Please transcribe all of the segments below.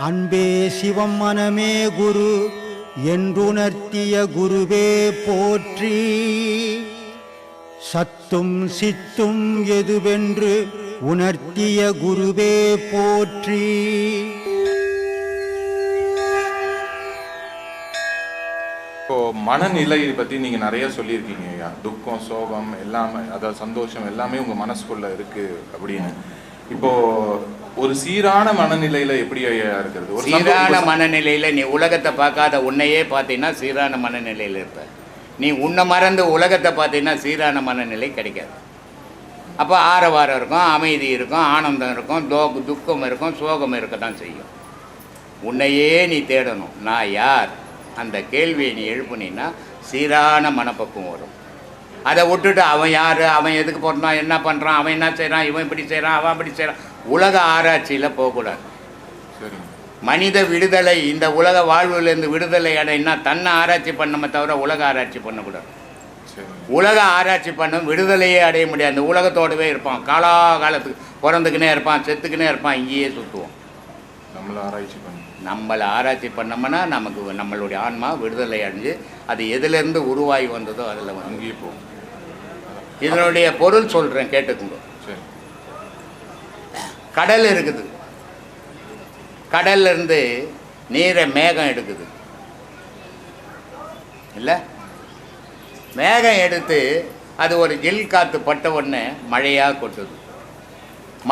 அன்பே சிவம் மனமே குரு என்றுணர்த்திய குருவே போற்றி. சத்தும் சித்தும் எதுவென்று உணர்த்திய குருவே போற்றி. இப்போ மனநிலை பற்றி நீங்கள் நிறைய சொல்லியிருக்கீங்க ஐயா. துக்கம், சோகம் எல்லாமே, அதாவது சந்தோஷம் எல்லாமே உங்கள் மனசுக்குள்ளே இருக்குது அப்படின்னு. இப்போ ஒரு சீரான மனநிலையில் எப்படி ஐயா இருக்கிறது? ஒரு சீரான மனநிலையில் நீ உலகத்தை பார்க்காத உன்னையே பார்த்தீங்கன்னா சீரான மனநிலையில் இருப்ப. நீ உன்னை மறந்து உலகத்தை பார்த்தீங்கன்னா சீரான மனநிலை கிடைக்காது. அப்போ ஆரவாரம் இருக்கும், அமைதி இருக்கும், ஆனந்தம் இருக்கும், துக்கம் இருக்கும், சோகம் இருக்க தான் செய்யும். உன்னையே நீ தேடணும். நான் யார்? அந்த கேள்வியை நீ எழுப்புனீன்னா சீரான மனப்பக்குவம் வரும். அதை விட்டுட்டு அவன் யார், அவன் எதுக்கு போடுறான், என்ன பண்ணுறான், அவன் என்ன செய்கிறான், இவன் இப்படி செய்கிறான், அவன் அப்படி செய்கிறான், உலக ஆராய்ச்சியில் போகக்கூடாது. மனித விடுதலை, இந்த உலக வாழ்வுலேருந்து விடுதலை அடையினா தன்னை ஆராய்ச்சி பண்ணமே தவிர உலக ஆராய்ச்சி பண்ணக்கூடாது. உலக ஆராய்ச்சி பண்ண விடுதலையே அடைய முடியாது. அந்த உலகத்தோடவே இருப்பான், காலாகாலத்துக்கு பிறந்துக்கினே இருப்பான், செத்துக்கினே இருப்பான், இங்கேயே சுற்றுவோம். நம்மளை ஆராய்ச்சி பண்ணோம்னா நமக்கு நம்மளுடைய ஆன்மா விடுதலை அடைஞ்சு அது எதுலேருந்து உருவாகி வந்ததோ அதில் வந்து அங்கேயே போகும். இதனுடைய பொருள் சொல்கிறேன், கேட்டுக்குங்க. கடல் இருக்குது, கடல்லேருந்து நீரை மேகம் எடுக்குது இல்லை? மேகம் எடுத்து அது ஒரு ஜில் காற்று பட்ட உடனே மழையாக கொட்டுது.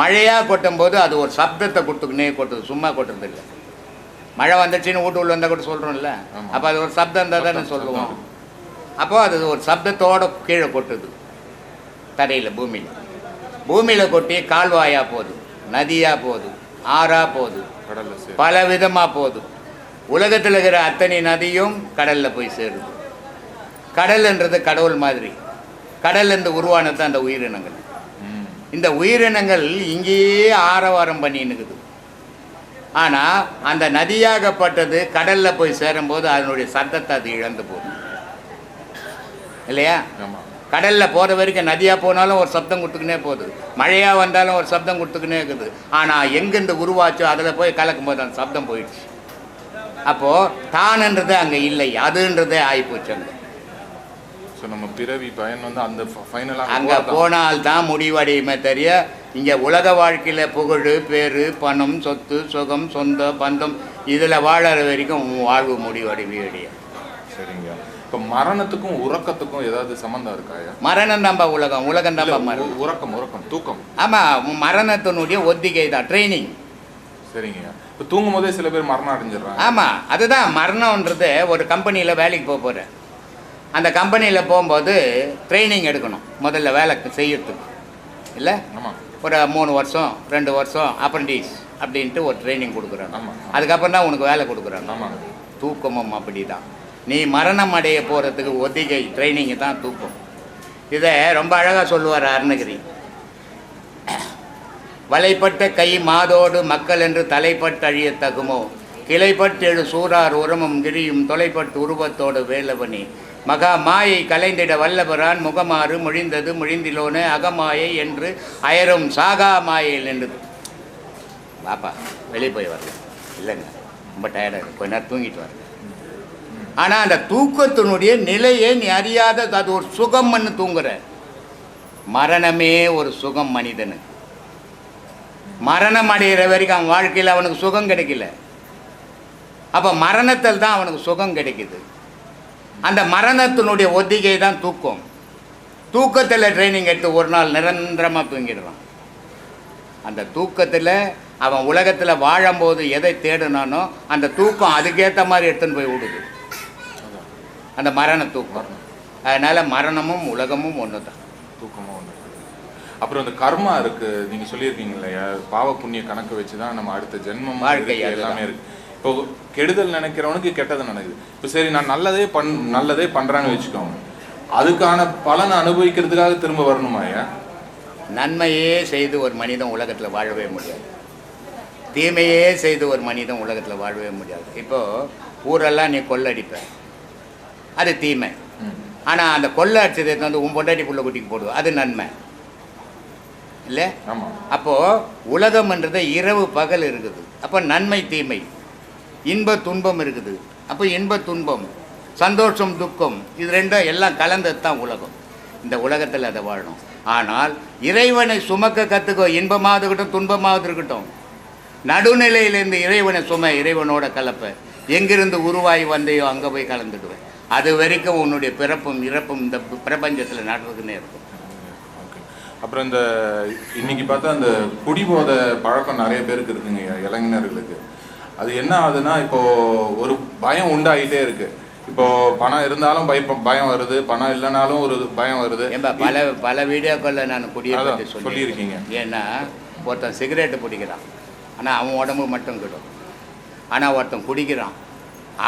மழையாக கொட்டும்போது அது ஒரு சப்தத்தை கொடுத்துக்கினே கொட்டுது, சும்மா கொட்டுறது இல்லை. மழை வந்துச்சுன்னு வீட்டு உள்ள வந்தால் கூட சொல்கிறோம்ல, அப்போ அது ஒரு சப்தம் தான் தானே சொல்லுவோம். அப்போது அது ஒரு சப்தத்தோடு கீழே கொட்டுது தரையில், பூமியில் கொட்டி கால்வாயாக போகுது, நதியாக போகுது, ஆறாக போகுது, பல விதமாக போகுது. உலகத்தில் இருக்கிற அத்தனை நதியும் கடலில் போய் சேருது. கடல்ன்றது கடவுள் மாதிரி. கடல்லேருந்து உருவானது தான் அந்த உயிரினங்கள். இந்த உயிரினங்கள் இங்கேயே ஆரவாரம் பண்ணின்னுக்குது. ஆனால் அந்த நதியாகப்பட்டது கடலில் போய் சேரும்போது அதனுடைய சத்தத்தை அது இழந்து போகுது இல்லையா? கடலில் போகிற வரைக்கும் நதியாக போனாலும் ஒரு சப்தம் கொடுத்துக்கினே போகுது, மழையாக வந்தாலும் ஒரு சப்தம் கொடுத்துக்கினே இருக்குது. ஆனால் எங்கேருந்து உருவாச்சோ அதில் போய் கலக்கும் போது அந்த சப்தம் போயிடுச்சு. அப்போது தானுன்றது அங்கே இல்லை, அதுன்றதே ஆகிப்போச்சு. அங்கே நம்ம பிறவி பயன் வந்து அந்த ஃபைனலாக அங்கே போனால்தான் முடிவடையுமே தெரிய. இங்கே உலக வாழ்க்கையில் புகழ், பேர், பணம், சொத்து, சுகம், சொந்த பந்தம் இதில் வாழற வரைக்கும் வாழ்வு முடிவடையாது. சரிங்க. இப்போ மரணத்துக்கும் உறக்கத்துக்கும் ஏதாவது சம்மந்தம் இருக்காயா? மரணம் தான்ப்பா உலகம், உலகம் தான்ப்பா மரணம். உறக்கம் தூக்கம். ஆமாம், மரணத்தினுடைய ஒத்திகை தான் ட்ரைனிங். சரிங்க. இப்போ தூங்கும் போதே சில பேர் மரணம் அடைஞ்சிடறாங்க. ஆமாம், அதுதான் மரணன்றது. ஒரு கம்பெனியில் வேலைக்கு போகிறேன், அந்த கம்பெனியில் போகும்போது ட்ரைனிங் எடுக்கணும் முதல்ல வேலை செய்யறதுக்கு இல்லை? ஆமாம். ஒரு 3 வருஷம் 2 வருஷம் அப்ரண்டிஸ் அப்படின்ட்டு ஒரு ட்ரைனிங் கொடுக்குறாங்க. அதுக்கப்புறம் தான் உனக்கு வேலை கொடுக்குறாங்க. ஆமாம். தூக்கமும் அப்படி தான். நீ மரணம் அடைய போகிறதுக்கு ஒத்திகை ட்ரைனிங்கு தான் தூக்கம். இதை ரொம்ப அழகாக சொல்லுவார் அருணகிரி. வலைப்பட்ட கை மாதோடு மக்கள் என்று தலைப்பட்டு அழிய தகுமோ, கிளைப்பட்டு எழு சூறார் உரமும் கிரியும் தொலைப்பட்டு உருவத்தோடு வேலவனி மகா மாயை கலைந்திட வல்லபரான் முகமாறு மொழிந்தது மொழிந்திலோனே அகமாயை என்று அயரும் சாகா மாயில் நின்றது. பாப்பா வெளியே போய் வரல இல்லைங்க, ரொம்ப டயர்டாக இருக்கு, கொஞ்ச நேரம் தூங்கிட்டு வரல. ஆனால் அந்த தூக்கத்தினுடைய நிலையை நீ அறியாத, அது ஒரு சுகம்னு தூங்குற. மரணமே ஒரு சுகம் மனிதனுக்கு. மரணம் அடைகிற வரைக்கும் அவன் வாழ்க்கையில் அவனுக்கு சுகம் கிடைக்கல. அப்போ மரணத்தில் தான் அவனுக்கு சுகம் கிடைக்குது. அந்த மரணத்தினுடைய ஒத்திகை தான் தூக்கம். தூக்கத்தில் ட்ரைனிங் எடுத்து ஒரு நாள் நிரந்தரமாக தூங்கிடுறான். அந்த தூக்கத்தில் அவன் உலகத்தில் வாழும்போது எதை தேடினானோ அந்த தூக்கம் அதுக்கேற்ற மாதிரி எடுத்துன்னு போய் விடுது, அந்த மரண தூக்கம். அதனால் மரணமும் உலகமும் ஒன்று தான், தூக்கமும் ஒன்று. அப்புறம் அந்த கர்மா இருக்குது, நீங்கள் சொல்லியிருக்கீங்க இல்லையா, பாவ புண்ணிய கணக்கு வச்சு தான் நம்ம அடுத்த ஜென்மம் வாழ்க்கை எல்லாமே இருக்குது. இப்போ கெடுதல் நினைக்கிறவனுக்கு கெட்டது நடக்குது. இப்போ சரி, நான் நல்லதே பண்ணுறான்னு வச்சுக்கோங்க, அதுக்கான பலனை அனுபவிக்கிறதுக்காக திரும்ப வரணுமா ஐயா? நன்மையே செய்து ஒரு மனிதன் உலகத்தில் வாழவே முடியாது, தீமையே செய்து ஒரு மனிதன் உலகத்தில் வாழவே முடியாது. இப்போது ஊரெல்லாம் நீ கொள்ளடிப்ப, அது தீமை. ஆனால் அந்த கொள்ளை அடிச்சதை வந்து உன் பொண்டாட்டி புள்ள குட்டிக்கு போடுவோம், அது நன்மை இல்லை? அப்போது உலகம்ன்றது இரவு பகல் இருக்குது. அப்போ நன்மை தீமை இன்ப துன்பம் இருக்குது. அப்போ இன்ப துன்பம், சந்தோஷம் துக்கம், இது ரெண்டும் எல்லாம் கலந்தது தான் உலகம். இந்த உலகத்தில் அதை வாழணும். ஆனால் இறைவனை சுமக்க கற்றுக்கோ. இன்பமாவது இருக்கட்டும், துன்பமாவது இருக்கட்டும், நடுநிலையிலேருந்து இறைவனை சும, இறைவனோட கலப்பை. எங்கிருந்து உருவாகி வந்தையோ அங்கே போய் கலந்துடுவேன். அது வரைக்கும் உன்னுடைய பிறப்பும் இறப்பும் இந்த பிரபஞ்சத்தில் நடந்துக்கினே இருக்கும். அப்புறம் இந்த இன்னைக்கு பார்த்தா அந்த குடிபோதை பழக்கம் நிறைய பேருக்கு இருக்குங்க, இளைஞர்களுக்கு. அது என்ன ஆகுதுன்னா, இப்போ ஒரு பயம் உண்டாகிட்டே இருக்கு. இப்போ பணம் இருந்தாலும் பயம் வருது, பணம் இல்லைனாலும் ஒரு பயம் வருது. பல வீடியோக்களில் நான் குடியை பற்றி சொல்லியிருக்கீங்க. ஏன்னா ஒருத்தன் சிகரெட்டு பிடிக்கிறான், ஆனால் அவன் உடம்பு மட்டும் கெடும். ஆனால் ஒருத்தன் குடிக்கிறான்,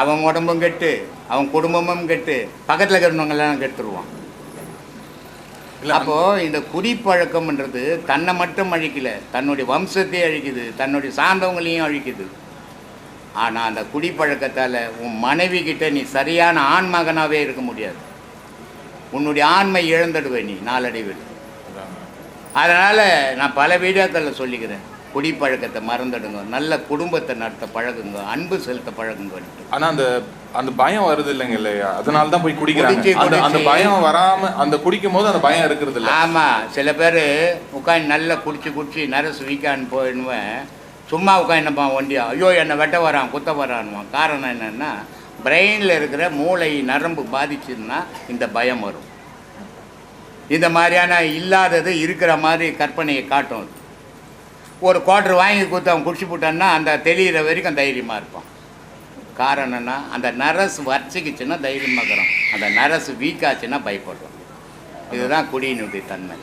அவன் உடம்பும் கெட்டு, அவன் குடும்பமும் கெட்டு, பக்கத்தில் இருக்கிறவங்கெல்லாம் கெடுத்துருவான். அப்போது இந்த குடிப்பழக்கம்ன்றது தன்னை மட்டும் அழிக்கல, தன்னுடைய வம்சத்தையும் அழிக்குது, தன்னுடைய சார்ந்தவங்களையும் அழிக்குது. ஆனால் அந்த குடிப்பழக்கத்தால் உன் மனைவி கிட்ட நீ சரியான ஆண்மகனாகவே இருக்க முடியாது. உன்னுடைய ஆண்மை இழந்துடுவே நீ நாளடைவில். அதனால் நான் பல வீடியோக்களில் சொல்லிக்கிறேன், குடிப்பழக்கத்தை மறந்துடுங்க, நல்ல குடும்பத்தை நடத்த பழகுங்க, அன்பு செலுத்த பழகுங்க. ஆனால் அந்த அந்த பயம் வருது இல்லைங்க இல்லையா, அதனால தான் போய் குடிக்கிறாங்க. அந்த பயம் வராமல் அந்த குடிக்கும் போது அந்த பயம் இருக்கிறது இல்லை. ஆமாம், சில பேர் உட்காந்து நல்லா குடிச்சு நரசு வீக்கான்னு போயிடுவேன். சும்மா உட்காந்துப்பா வண்டியா, ஐயோ என்னை வெட்ட வரான், குத்த வரான்வான். காரணம் என்னென்னா, பிரெயினில் இருக்கிற மூளை நரம்பு பாதிச்சுன்னா இந்த பயம் வரும். இந்த மாதிரியான இல்லாதது இருக்கிற மாதிரி கற்பனையை காட்டும். ஒரு குவார்டர் வாங்கி கொடுத்து அவன் குடிச்சு போட்டான்னா அந்த தெளிகிற வரைக்கும் தைரியமாக இருப்பான். காரணம்னா அந்த நரசு வரைச்சிக்கிச்சுன்னா தைரியமாக இருக்கிறோம், அந்த நரசு வீக்காச்சுன்னா பயப்படுறோம். இதுதான் குடியினுடைய தன்மை.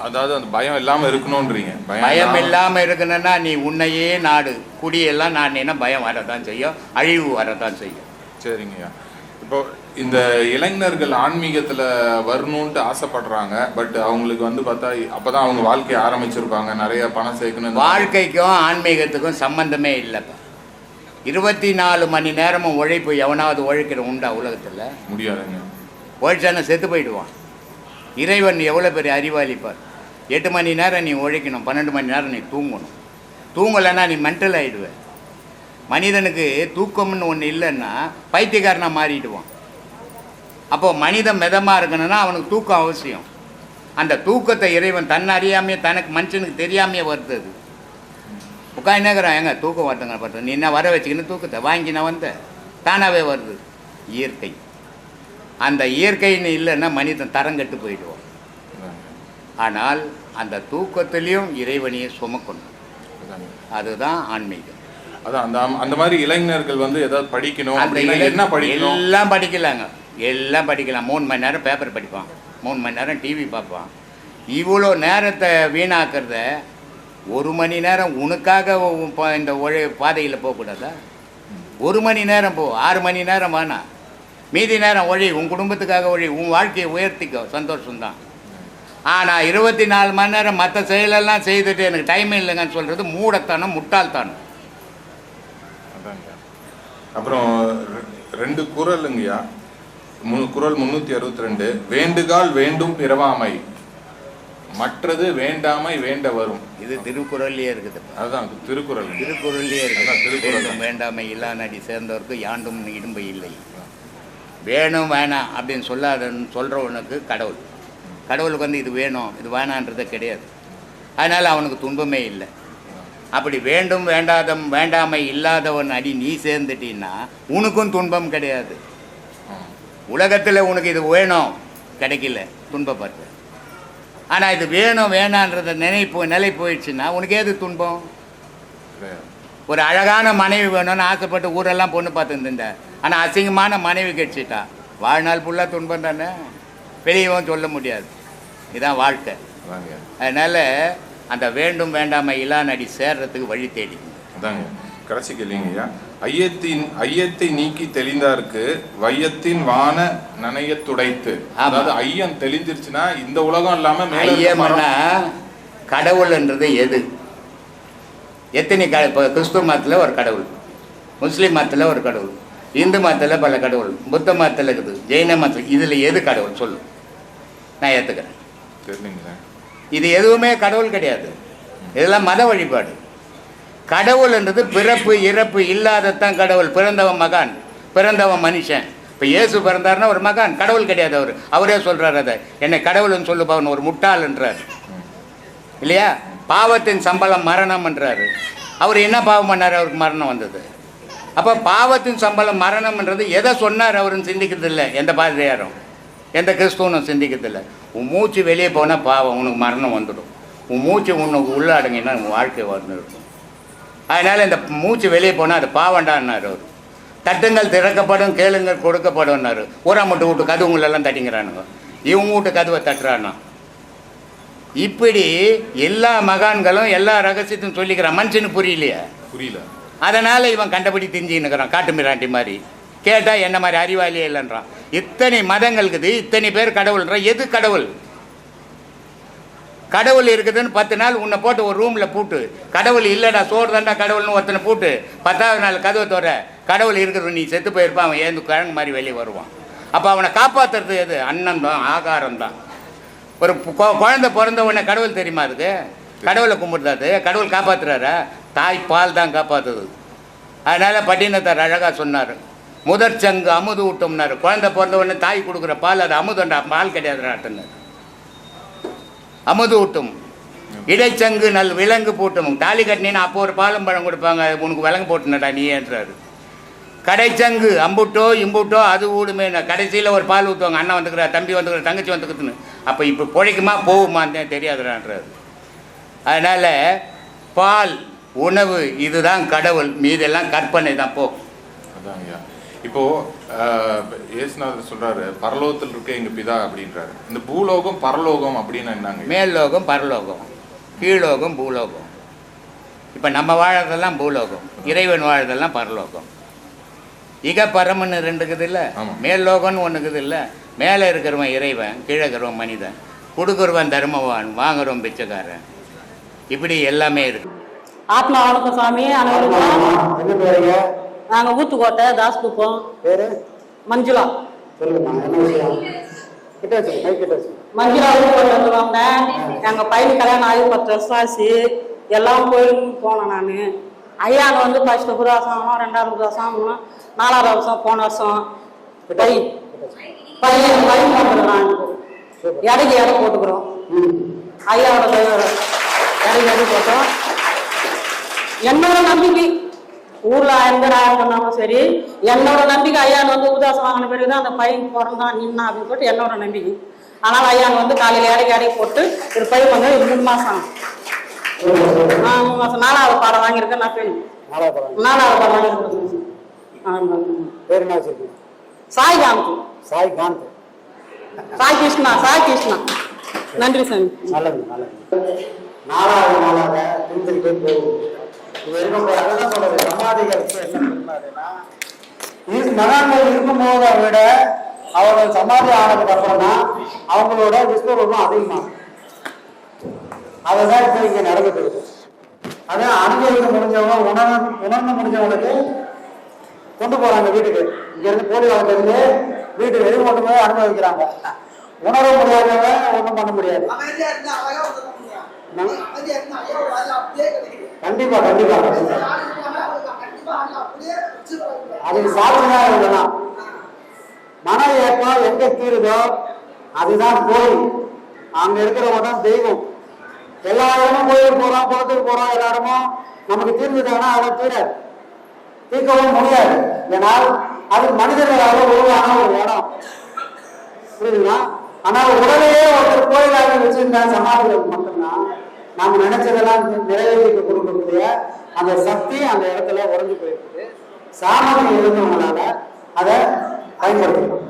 அதாவது அந்த பயம் இல்லாமல் இருக்கணும்ன்றீங்க. பயம் இல்லாமல் இருக்கணும்னா நீ உன்னையே நாடு. குடியெல்லாம் நாடினா பயம் வரதான் செய்யும், அழிவு வரதான் செய்யும். சரிங்கய்யா. இப்போ இந்த இளைஞர்கள் ஆன்மீகத்தில் வரணுன்ட்டு ஆசைப்படுறாங்க. பட் அவங்களுக்கு வந்து பார்த்தா அப்போ தான் அவங்க வாழ்க்கையை ஆரம்பிச்சிருப்பாங்க, நிறைய பணம் சேர்க்கணும். வாழ்க்கைக்கும் ஆன்மீகத்துக்கும் சம்மந்தமே இல்லைப்பா. 24 மணி நேரமும் உழைப்பு எவனாவது உழைக்கிற உண்டா உலகத்தில்? முடியாதுங்க. உழைச்சான செத்து போயிடுவான். இறைவன் எவ்வளோ பெரிய அறிவாளிப்பார். 8 மணி நேரம் நீ உழைக்கணும், 12 மணி நேரம் நீ தூங்கணும். தூங்கலைன்னா நீ மென்டல் ஆகிடுவேன். மனிதனுக்கு தூக்கம்னு ஒன்று இல்லைன்னா பைத்தியக்காரனாக மாறிடுவான். அப்போது மனிதன் மிதமாக இருக்கணும்னா அவனுக்கு தூக்கம் அவசியம். அந்த தூக்கத்தை இறைவன் தன்னை அறியாமையே, தனக்கு மனுஷனுக்கு தெரியாமையே வருது. அது உட்காந்துக்கிறான், எங்க தூக்கம் வருதுங்க பார்த்து, நீ என்ன வர வச்சுக்கின்னு தூக்கத்தை வாங்கி நான் வந்தேன், தானாகவே வருது. இயற்கை. அந்த இயற்கைன்னு இல்லைன்னா மனிதன் தரங்கட்டு போயிடுவான். ஆனால் அந்த தூக்கத்திலையும் இறைவனையை சுமக்கணும். அதுதான் ஆன்மீகம். அதான் அந்த அந்த மாதிரி இளைஞர்கள் வந்து ஏதாவது படிக்கணும். என்ன படிக்கணும்? எல்லாம் படிக்கலாங்க, எல்லாம் படிக்கலாம். 3 மணி நேரம் பேப்பர் படிப்பான், 3 மணி நேரம் டிவி பார்ப்பான். இவ்வளோ நேரத்தை வீணாக்கிறத 1 மணி நேரம் உனக்காக இந்த பாதையில் போகக்கூடாதா? 1 மணி நேரம் போ, 6 மணி நேரம் வேணாம். மீதி நேரம் ஒழி, உன் குடும்பத்துக்காக ஒழி, உன் வாழ்க்கையை உயர்த்திக்கோ, சந்தோஷம்தான். ஆனால் 24 மணி நேரம் மற்ற செயலெல்லாம் செய்துட்டு எனக்கு டைம் இல்லைங்கன்னு சொல்கிறது மூடத்தனம், முட்டாள்தானம். அப்புறம் 2 குறளுங்கய்யா. குறள் 362, வேண்டுகால் வேண்டும் பிறவாமை, மற்றது வேண்டாமை வேண்ட வரும். இது திருக்குறள்லேயே இருக்குது. அதுதான் திருக்குறள். திருக்குறள்லேயே இருக்குது. திருக்குறள் வேண்டாமை இல்லா நடி சேர்ந்தவருக்கு யாண்டும் இடும்பை இல்லை. வேணும் வேணாம் அப்படின்னு சொல்கிறவனுக்கு கடவுளுக்கு வந்து இது வேணும் இது வேணான்றதே கிடையாது. அதனால் அவனுக்கு துன்பமே இல்லை. அப்படி வேண்டும் வேண்டாமை இல்லாதவன் அடி நீ சேர்ந்துட்டீன்னா உனக்கும் துன்பம் கிடையாது. உலகத்தில் உனக்கு இது வேணும் கிடைக்கல, துன்பப்பட்டு. ஆனால் இது வேணும் வேணான்றத நிலை போயிடுச்சுன்னா உனக்கு ஏது துன்பம்? ஒரு அழகான மனைவி வேணும்னு ஆசைப்பட்டு ஊரெல்லாம் பொண்ணு பார்த்துருந்தேன், ஆனால் அசிங்கமான மனைவி கிடைச்சிட்டா வாழ்நாள் ஃபுல்லாக துன்பம் தானே, வெளியவும் சொல்ல முடியாது. இதுதான் வாழ்க்கை. அதனால் அந்த வேண்டும் வேண்டாமை இல்லா நடி சேர்றதுக்கு வழி தேடி. அதாங்க கடைசி கேள்விங்கய்யா. ஐயத்தை நீக்கி தெளிந்தாருக்கு வையத்தின் வான நனைய துடைத்து. அதாவது ஐயம் தெளிஞ்சிருச்சுன்னா இந்த உலகம் இல்லாம ஐயம்னா கடவுள்ன்றது எது? எத்தனை இப்போ கிறிஸ்துவ மதத்தில் ஒரு கடவுள், முஸ்லீம் மதத்தில் ஒரு கடவுள், இந்து மதத்தில் பல கடவுள், புத்த மதத்தில் இருக்குது, ஜெயின மதத்தில், இதில் எது கடவுள் சொல்லு, நான் ஏற்றுக்கிறேன். இது எதுவுமே கடவுள் கிடையாது, இதெல்லாம் மத வழிபாடு. கடவுள்ன்றது பிறப்பு இறப்பு இல்லாததான் கடவுள். பிறந்தவன் மகான், பிறந்தவன் மனுஷன். இப்போ இயேசு பிறந்தாருன்னா ஒரு மகான், கடவுள் கிடையாது. அவரே சொல்கிறார், அதை என்னை கடவுள்னு சொல்லுப்பவன் ஒரு முட்டாள்ன்றார் இல்லையா? பாவத்தின் சம்பளம் மரணம்ன்றாரு. அவர் என்ன பாவம் பண்ணார்? அவருக்கு மரணம் வந்தது. அப்போ பாவத்தின் சம்பளம் மரணம்ன்றது எதை சொன்னார் அவருன்னு சிந்திக்கிறதில்லை. எந்த பாதிரியாரும் எந்த கிறிஸ்துவனும் சிந்திக்கிறதில்லை. உன் மூச்சு வெளியே போனால் பாவம், உனக்கு மரணம் வந்துடும். உன் மூச்சு உனக்கு உள்ள அடங்கினா உன் வாழ்க்கை வந்துடும். அதனால் இந்த மூச்சு வெளியே போனால் அது பாவண்டான்னார் அவர். தட்டுங்கள் திறக்கப்படும், கேளுங்கள் கொடுக்கப்படும்னாரு. ஊராமட்டு வீட்டு கதவுங்களெல்லாம் தட்டிங்கிறானுங்க, இவங்க வீட்டு கதவை தட்டுறானா. இப்படி எல்லா மகான்களும் எல்லா ரகசியத்தையும் சொல்லிக்கிறான். மனுஷனுக்கு புரியல. அதனால் இவன் கண்டபடி தெரிஞ்சுன்னுக்கிறான், காட்டு மிராண்டி மாதிரி. கேட்டால் என்ன மாதிரி அறிவாளியே இல்லைன்றான். இத்தனை மதங்களுக்குது, இத்தனை பேர் கடவுள்ன்றான். எது கடவுள்? கடவுள் இருக்குதுன்னு 10 நாள் உன்னை போட்டு ஒரு ரூமில் பூட்டு, கடவுள் இல்லைடா சோறு தாண்டா கடவுள்னு ஒருத்தனை பூட்டு, 10ஆவது நாள் கதவை தோற கடவுள் இருக்குது, நீ செத்து போயிருப்பான், அவன் ஏந்து கிழங்கு மாதிரி வெளியே வருவான். அப்போ அவனை காப்பாற்றுறது எது? அன்னம் தான், ஆகாரம் தான். ஒரு குழந்தை பிறந்த உடனே கடவுள் தெரியுமா? அதுக்கு கடவுளை கும்பிடுறாது, கடவுள் காப்பாற்றுறாரா? தாய் பால் தான் காப்பாற்றுது. அதனால் பட்டினத்தார் அழகாக சொன்னார், முதற் சங்கு அமுது ஊட்டம்னாரு. குழந்தை பிறந்த உடனே தாய் கொடுக்குற பால் அது அமுதண்டா, பால் கிடையாதுறாட்டுன்னாரு. அமுது ஊட்டும். இடைச்சங்கு நல் விலங்கு பூட்டும். தாலி கட்டினீன்னா அப்போ ஒரு பாலும் பழம் கொடுப்பாங்க, உனக்கு விலங்கு போட்டுனடா நீ ஏன்றாரு. கடைச்சங்கு அம்புட்டோ இம்புட்டோ அது ஊடுமே. கடைசியில் ஒரு பால் ஊற்றுவாங்க, அண்ணன் வந்துக்கிறா, தம்பி வந்துக்கிற, தங்கச்சி வந்துக்குதுன்னு. அப்போ இப்போ பிழைக்குமா போகுமான்னு தெரியாதுறான்றாரு. அதனால் பால் உணவு இதுதான் கடவுள், மீதெல்லாம் கற்பனை தான். போ அதான் ஐயா. இப்போ இயேசுநாதர் சொல்றாரு, பரலோகத்தில் இருக்க எங்க பிதா அப்படின்றாரு. இந்த பூலோகம் பரலோகம் அப்படின்னு என்னங்க? மேல்லோகம் பரலோகம், கீழோகம் பூலோகம். இப்போ நம்ம வாழறதெல்லாம் பூலோகம், இறைவன் வாழறதெல்லாம் பரலோகம். இக பரமன்னு 2 இருக்குது இல்லை, மேல்லோகம்னு 1 இருக்குது இல்லை. மேலே இருக்கிறவன் இறைவன், கீழே இருக்கிறவன் மனிதன். கொடுக்குறவன் தர்மவான், வாங்குறவன் பிச்சைக்காரன். இப்படி எல்லாமே இருக்கு. ஆத்மா வணக்கம் சாமி. அனைவருக்கும் நாங்கள் ஊத்துக்கோட்டை தாஸ்குப்போம். பேரு மஞ்சுளா. மஞ்சுளா ஊத்துக்கோட்டை சொல்லுவாங்க. எங்கள் பையன் கல்யாணம் ஆகி 10 வருஷம் ஆச்சு. எல்லாம் கோயிலுக்கும் போனேன் நான். ஐயானு வந்து ஃபர்ஸ்ட் புராசம், 2வது புராசம், 4வது வருஷம், போன வருஷம் பையன் போட்டுக்கிறோம். இடைக்கு இடம் போட்டுக்கிறோம். ஐயாவோட இடைக்கு போட்டோம். என்னோட நம்பிக்கை ஊர்ல 5000 பண்ணாலும் சரி, என்னோட நம்பிக்கை ஐயான் வந்து உதாசம் வாங்கின பிறகுதான் அந்த பையன் பிறந்தான் நின்னா அப்படின்னு சொல்லிட்டு என்னோட நம்பிக்கை. ஆனால் ஐயான் வந்து காலையில் இடைக்கு போட்டு ஒரு பையன் வந்து 3 மாசம் 3 மாசம் 4வது பாடம் வாங்கியிருக்கேன். நான் பெண் 4வது பாடம் வாங்கியிருக்கேன். சாய்காந்த். சாய் கிருஷ்ணா. நன்றி சாமி. நல்லது. 4வது நாளாக இருந்துகிட்டே போகும். சமாதிகள் மகான்கள் இருக்கும்போதை விட அவர்கள் சமாதி ஆனதுக்கு அப்புறம் தான் அவங்களோட விஸ்வரூபம் அதிகமாகும். அதுதான் இப்ப இங்க நடந்துட்டு இருக்கு. அதான் அனுபவிக்க முடிஞ்சவங்க, உணர்ந்து முடிஞ்சவங்களுக்கு கொண்டு போறாங்க வீட்டுக்கு. இங்க இருந்து போலி வாழ்க்கை வீட்டுக்கு வெளியே கொண்டு போய் அனுபவிக்கிறாங்க. உணர முடியாதவங்க ஒன்றும் பண்ண முடியாது. கண்டிப்பா அதுக்கு சாட்சியா இருக்கலாம். மன ஏற்றம் எங்க தீருதோ அதுதான் கோயில். அங்க இருக்கிறவங்க தான் தெய்வம். எல்லா இடமும் கோயிலுக்கு போறோம், குளத்துக்கு போறோம், எல்லா இடமும் நமக்கு தீர்ந்துட்டாங்கன்னா அதை தீர்க்கவும் முடியாது. ஏன்னால் அது மனிதர்களாக உருவான ஒரு இடம், புரியுதுங்களா? ஆனால் உடலையே ஒருத்தர் கோயிலாக வச்சிருந்தா சமாதிகளுக்கு மட்டும்தான் நாம நினைச்சதெல்லாம் நிறைவேற்றி கொடுக்கக்கூடிய அந்த சக்தி அந்த இடத்துல உறைஞ்சு போயிருக்கு. சாமர்த்தியம் இருந்தவங்களால அதை பயன்படுத்தணும்.